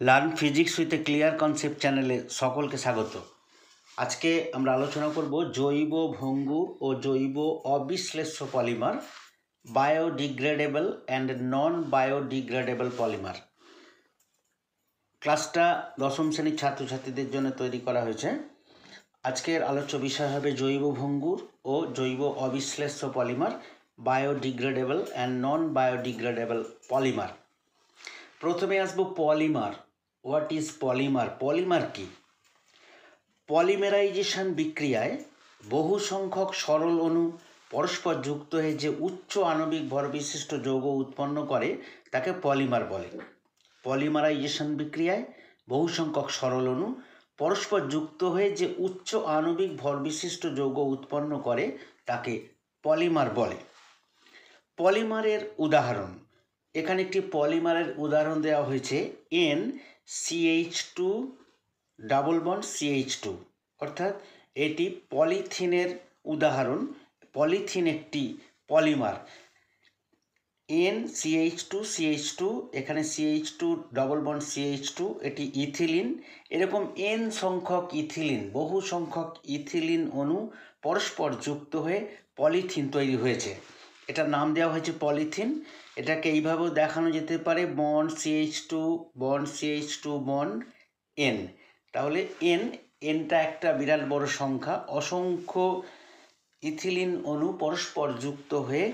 Learn physics with a clear concept চ্যানেলে সকলকে স্বাগত। আজকে আমরা আলোচনা করব জৈব ভঙ্গুর ও জৈব অবিশ্লেষ্য polymer, biodegradable and non biodegradable polymer. ক্লাসটা দশম শ্রেণীর ছাত্রছাত্রীদের জন্য তৈরি করা হয়েছে। আজকের আলোচ্য বিষয় হবে জৈব ভঙ্গুর ও জৈব অবিশ্লেষ্য polymer, biodegradable and non biodegradable polymer. প্রথমে আসবো polymer. What is polymer? Polymer কি? পলিমেরাইজেশন বিক্রিয়ায় বহু সংখ্যক সরল অণু পরস্পর যুক্ত হয়ে যে উচ্চ আণবিক ভর বিশিষ্ট যৌগ উৎপন্ন করে তাকে পলিমার বলে। পলিমারাইজেশন বিক্রিয়ায় বহু সংখ্যক সরল অণু পরস্পর যুক্ত হয়ে যে উচ্চ আণবিক ভর বিশিষ্ট যৌগ উৎপন্ন করে তাকে পলিমার বলে। পলিমারের উদাহরণ, এখানে একটি পলিমারের উদাহরণ দেওয়া হয়েছে NCH2 ডাবল বন্ড CH2, অর্থাৎ এটি পলিথিনের উদাহরণ। পলিথিন একটি পলিমার। NCH2CH2, এখানে CH2 ডাবল বন্ড CH2, এটি ইথিলিন। এরকম N সংখ্যক ইথিলিন, বহু সংখ্যক ইথিলিন অণু পরস্পর যুক্ত হয়ে পলিথিন তৈরি হয়েছে। এটার নাম দেওয়া হয়েছে পলিথিন। এটাকে এইভাবেও দেখানো যেতে পারে bond CH2 bond CH2 bond N। তাহলে এনটা একটা বিরাট বড় সংখ্যা, অসংখ্য ইথিলিন অণু পরস্পর যুক্ত হয়ে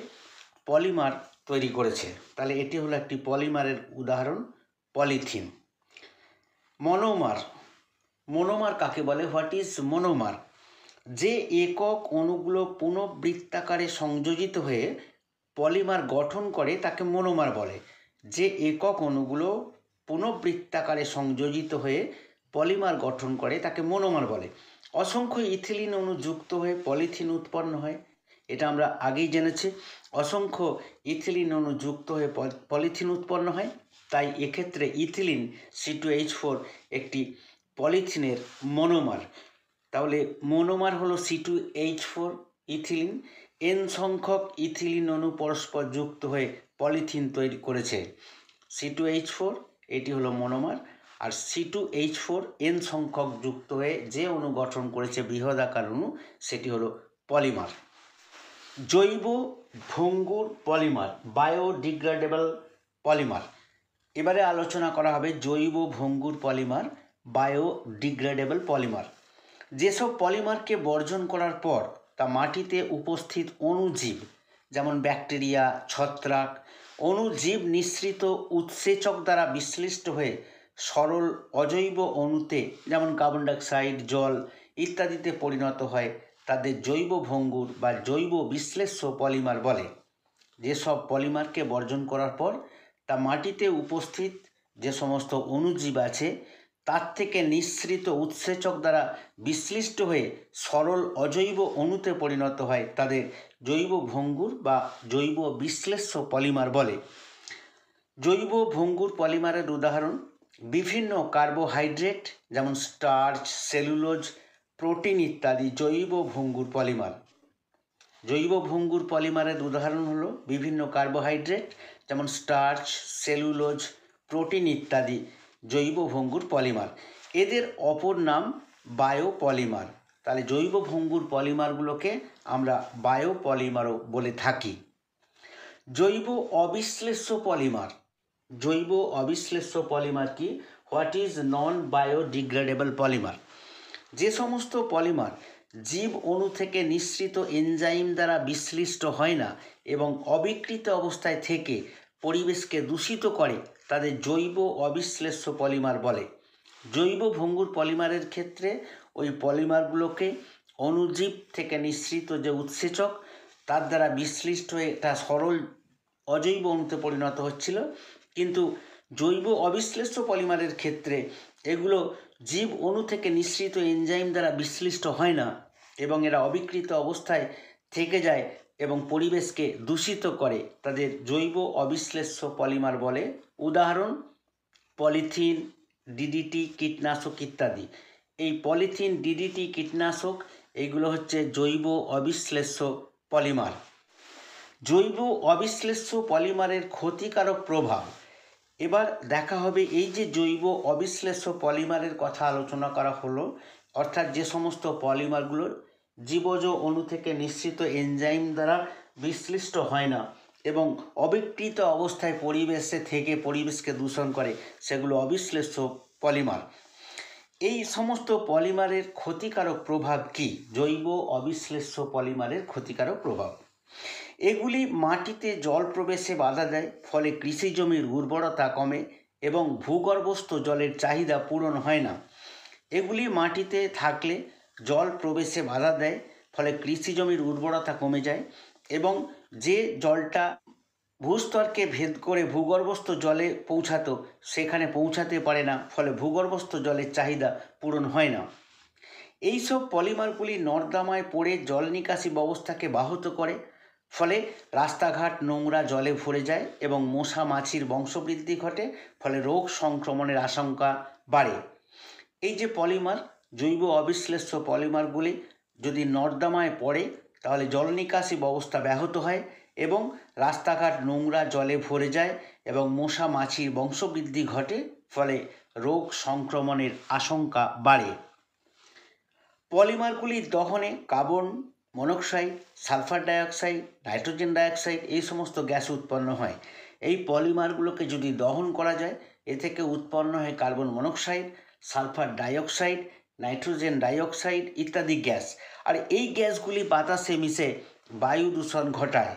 পলিমার তৈরি করেছে। তাহলে এটি হলো একটি পলিমারের উদাহরণ, পলিথিন। মনোমার। মনোমার কাকে বলে? What is monomer? যে একক অণুগুলো পুনঃবৃত্তাকারে সংযোজিত হয়ে পলিমার গঠন করে তাকে মনোমার বলে। যে একক অণুগুলো পুনঃবৃত্তাকারে সংযোজিত হয়ে পলিমার গঠন করে তাকে মনোমার বলে। অসংখ্য ইথিলিন অণু যুক্ত হয়ে পলিথিন উৎপন্ন হয়, এটা আমরা আগেই জেনেছি। অসংখ্য ইথিলিন অণু যুক্ত হয়ে পলিথিন উৎপন্ন হয়, তাই এক্ষেত্রে ইথিলিন C2H4 একটি পলিথিনের মনোমার। তাহলে মনোমার হলো C2H4 ইথিলিন। N সংখ্যক ইথিলিন অণু পরস্পর যুক্ত হয়ে পলিথিন তৈরি করেছে। C2H4 এটি হলো মনোমার, আর C2H4 N সংখ্যক যুক্ত হয়ে যে অণু গঠন করেছে বৃহদাকার অণু, সেটি হলো পলিমার। জৈব ভঙ্গুর পলিমার, বায়োডিগ্রেডেবল পলিমার। এবারে আলোচনা করা হবে জৈব ভঙ্গুর পলিমার, বায়োডিগ্রেডেবল পলিমার। যেসব পলিমারকে বর্জন করার পর তা মাটিতে উপস্থিত অণুজীব, যেমন ব্যাকটেরিয়া, ছত্রাক, অণুজীব নিঃসৃত উৎসেচক দ্বারা বিশ্লিষ্ট হয়ে সরল অজৈব অণুতে, যেমন কার্বন ডাইঅক্সাইড, জল ইত্যাদিতে পরিণত হয়, তাদের জৈব ভঙ্গুর বা জৈব বিশ্লেষ্য পলিমার বলে। যেসব পলিমারকে বর্জন করার পর তা মাটিতে উপস্থিত যে সমস্ত অণুজীব আছে তার থেকে নিঃসৃত উৎসেচক দ্বারা বিশ্লিষ্ট হয়ে সরল অজৈব অণুতে পরিণত হয়, তাদের জৈব ভঙ্গুর বা জৈব বিশ্লেষ্য পলিমার বলে। জৈব ভঙ্গুর পলিমারের উদাহরণ বিভিন্ন কার্বোহাইড্রেট, যেমন স্টার্চ, সেলুলোজ, প্রোটিন ইত্যাদি জৈব ভঙ্গুর পলিমার। জৈব ভঙ্গুর পলিমারের উদাহরণ হলো বিভিন্ন কার্বোহাইড্রেট, যেমন স্টার্চ, সেলুলোজ, প্রোটিন ইত্যাদি জৈব ভঙ্গুর পলিমার। এদের অপর নাম বায়োপলিমার। তাহলে জৈব ভঙ্গুর পলিমারগুলোকে আমরা বায়োপলিমারও বলে থাকি। জৈব অবিশ্লেষ্য পলিমার। জৈব অবিশ্লেষ্য পলিমার কি? What is non biodegradable polymer? যে সমস্ত পলিমার জীব অণু থেকে নিঃসৃত এনজাইম দ্বারা বিশ্লিষ্ট হয় না এবং অবিকৃত অবস্থায় থেকে পরিবেশকে দূষিত করে তাদের জৈব অবিশ্লেষ্য পলিমার বলে। জৈব ভঙ্গুর পলিমারের ক্ষেত্রে ওই পলিমারগুলোকে অণুজীব থেকে নিঃসৃত যে উৎসেচক তার দ্বারা বিশ্লিষ্ট হয়ে একটা সরল অজৈব অণুতে পরিণত হচ্ছিল, কিন্তু জৈব অবিশ্লেষ্য পলিমারের ক্ষেত্রে এগুলো জীব অণু থেকে নিঃসৃত এনজাইম দ্বারা বিশ্লিষ্ট হয় না এবং এরা অবিকৃত অবস্থায় থেকে যায় এবং পরিবেশকে দূষিত করে, তাদের জৈব অবিশ্লেষ্য পলিমার বলে। উদাহরণ পলিথিন, ডিডিটি, কীটনাশক ইত্যাদি। এই পলিথিন, ডিডিটি, কীটনাশক এইগুলো হচ্ছে জৈব অবিশ্লেষ্য পলিমার। জৈব অবিশ্লেষ্য পলিমারের ক্ষতিকারক প্রভাব। এবার দেখা হবে এই যে জৈব অবিশ্লেষ্য পলিমারের কথা আলোচনা করা হলো, অর্থাৎ যে সমস্ত পলিমারগুলো জীবজ অণু থেকে নিঃসৃত এনজাইম দ্বারা বিশ্লিষ্ট হয় না এবং অবিকৃত অবস্থায় পরিবেশে থেকে পরিবেশকে দূষণ করে, সেগুলো অবিশ্লেষ্য পলিমার। এই সমস্ত পলিমারের ক্ষতিকারক প্রভাব কি? জৈব অবিশ্লেষ্য পলিমারের ক্ষতিকারক প্রভাব, এগুলি মাটিতে জল প্রবেশে বাধা দেয়, ফলে কৃষি জমির উর্বরতা কমে এবং ভূগর্ভস্থ জলের চাহিদা পূরণ হয় না। এগুলি মাটিতে থাকলে জল প্রবেশে বাধা দেয়, ফলে কৃষি জমির উর্বরতা কমে যায় এবং যে জলটা ভূস্তরকে ভেদ করে ভূগর্ভস্থ জলে পৌঁছাতো সেখানে পৌঁছাতে পারে না, ফলে ভূগর্ভস্থ জলের চাহিদা পূরণ হয় না। এইসব পলিমারগুলি নর্দমায় পড়ে জল নিকাশি ব্যবস্থাকে ব্যাহত করে, ফলে রাস্তাঘাট নোংরা জলে ভরে যায় এবং মশা মাছির বংশবৃদ্ধি ঘটে, ফলে রোগ সংক্রমণের আশঙ্কা বাড়ে। এই যে পলিমার, জৈব অবিশ্লেষ্য পলিমারগুলি যদি নর্দমায় পড়ে তাহলে জল নিকাশি ব্যবস্থা ব্যাহত হয় এবং রাস্তাঘাট নোংরা জলে ভরে যায় এবং মশা মাছির বংশবৃদ্ধি ঘটে, ফলে রোগ সংক্রমণের আশঙ্কা বাড়ে। পলিমারগুলির দহনে carbon monoxide, sulphur dioxide, nitrogen dioxide এই সমস্ত গ্যাস উৎপন্ন হয়। এই পলিমারগুলোকে যদি দহন করা যায় এ থেকে উৎপন্ন হয় carbon monoxide, sulphur dioxide, nitrogen dioxide ইত্যাদি গ্যাস। আর এই গ্যাসগুলি বাতাসে মিশে বায়ু দূষণ ঘটায়।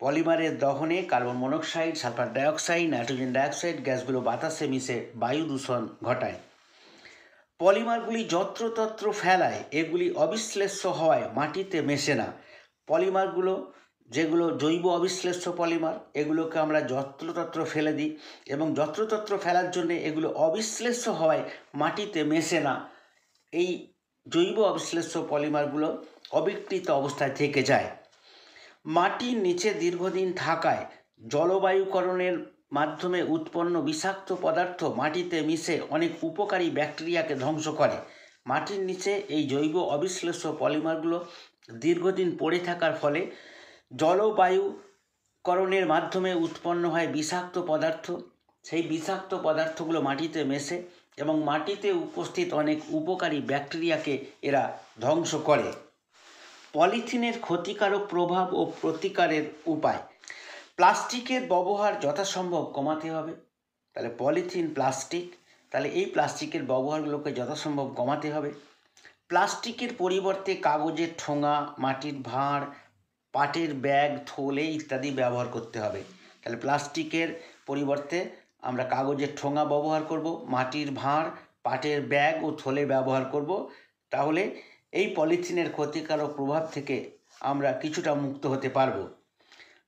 পলিমারের দহনে carbon monoxide, sulphur dioxide, nitrogen dioxide গ্যাসগুলো বাতাসে মিশে বায়ু দূষণ ঘটায়। পলিমারগুলি যত্রতত্র ফেলায়, এগুলি অবিশ্লেষ্য হওয়ায় মাটিতে মেশে না। পলিমারগুলো যেগুলো জৈব অবিশ্লেষ্য পলিমার, এগুলোকে আমরা যত্রতত্র ফেলে দিই এবং যত্রতত্র ফেলার জন্য এগুলো অবিশ্লেষ্য হওয়ায় মাটিতে মেশে না। এই জৈব অবিশ্লেষ্য পলিমারগুলো অবিকৃত অবস্থায় থেকে যায়। মাটির নিচে দীর্ঘদিন থাকায় জলবায়ুকরণের মাধ্যমে উৎপন্ন বিষাক্ত পদার্থ মাটিতে মিশে অনেক উপকারী ব্যাকটেরিয়াকে ধ্বংস করে। মাটির নিচে এই জৈব অবিশ্লেষ্য পলিমারগুলো দীর্ঘদিন পড়ে থাকার ফলে জলবায়ুকরণের মাধ্যমে উৎপন্ন হয় বিষাক্ত পদার্থ। সেই বিষাক্ত পদার্থগুলো মাটিতে মেশে এবং মাটিতে উপস্থিত অনেক উপকারী ব্যাকটেরিয়াকে এরা ধ্বংস করে। পলিথিনের ক্ষতিকারক প্রভাব ও প্রতিকারের উপায়। প্লাস্টিকের ব্যবহার যথাসম্ভব কমাতে হবে। তাহলে পলিথিন, প্লাস্টিক, তাহলে এই প্লাস্টিকের ব্যবহারগুলোকে যথাসম্ভব কমাতে হবে। প্লাস্টিকের পরিবর্তে কাগজের ঠোঙা, মাটির ভাঁড়, পাটের ব্যাগ, থলে ইত্যাদি ব্যবহার করতে হবে। তাহলে প্লাস্টিকের পরিবর্তে আমরা কাগজের ঠোঙা ব্যবহার করব, মাটির ভাঁড়, পাটের ব্যাগ ও থলে ব্যবহার করব। তাহলে এই পলিথিনের ক্ষতিকারক প্রভাব থেকে আমরা কিছুটা মুক্ত হতে পারব।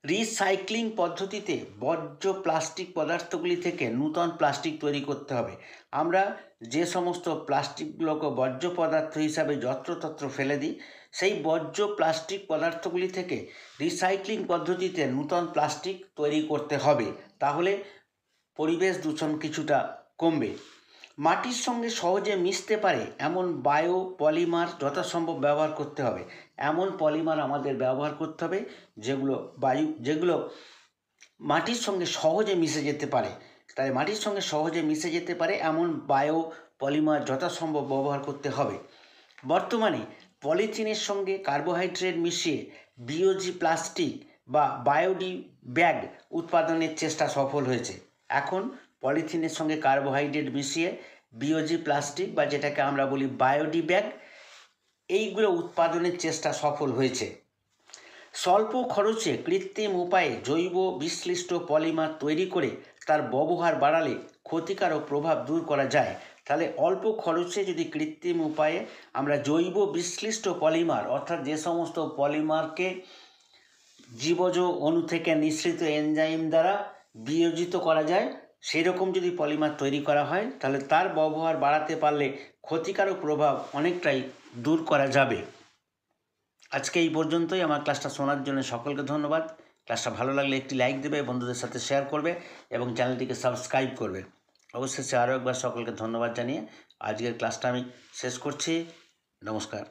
রিসাইক্লিং পদ্ধতিতে বর্জ্য প্লাস্টিক পদার্থগুলি থেকে নূতন প্লাস্টিক তৈরি করতে হবে। আমরা যে সমস্ত প্লাস্টিকগুলোকে বর্জ্য পদার্থ হিসাবে যত্রতত্র ফেলে দিই, সেই বর্জ্য প্লাস্টিক পদার্থগুলি থেকে রিসাইক্লিং পদ্ধতিতে নূতন প্লাস্টিক তৈরি করতে হবে, তাহলে পরিবেশ দূষণ কিছুটা কমবে। মাটির সঙ্গে সহজে মিশতে পারে এমন বায়ো পলিমার যথাসম্ভব ব্যবহার করতে হবে। এমন পলিমার আমাদের ব্যবহার করতে হবে যেগুলো মাটির সঙ্গে সহজে মিশে যেতে পারে। তাই মাটির সঙ্গে সহজে মিশে যেতে পারে এমন বায়ো পলিমার যথাসম্ভব ব্যবহার করতে হবে। বর্তমানে পলিথিনের সঙ্গে কার্বোহাইড্রেট মিশিয়ে বিওজি প্লাস্টিক বা বায়োডি ব্যাগ উৎপাদনের চেষ্টা সফল হয়েছে। এখন পলিথিনের সঙ্গে কার্বোহাইড্রেট মিশিয়ে বিওজি প্লাস্টিক বা যেটাকে আমরা বলি বায়োডি ব্যাগ, এইগুলো উৎপাদনের চেষ্টা সফল হয়েছে। স্বল্প খরচে কৃত্রিম উপায়ে জৈব বিশ্লিষ্ট পলিমার তৈরি করে তার ব্যবহার বাড়ালে ক্ষতিকারক প্রভাব দূর করা যায়। তাহলে অল্প খরচে যদি কৃত্রিম উপায়ে আমরা জৈব বিশ্লিষ্ট পলিমার, অর্থাৎ যে সমস্ত পলিমারকে জীবজ অণু থেকে নিঃসৃত এনজাইম দ্বারা বিয়োজিত করা যায়, সেই রকম যদি পলিমার তৈরি করা হয় তাহলে তার ব্যবহার বাড়াতে পারলে ক্ষতিকারক প্রভাব অনেকটাই দূর করা যাবে। আজকে এই পর্যন্তই। আমার ক্লাসটা শোনার জন্য সকলকে ধন্যবাদ। ক্লাসটা ভালো লাগলে একটি লাইক দেবে, বন্ধুদের সাথে শেয়ার করবে এবং চ্যানেলটিকে সাবস্ক্রাইব করবে। অবশেষে আরও একবার সকলকে ধন্যবাদ জানিয়ে আজকের ক্লাসটা আমি শেষ করছি। নমস্কার।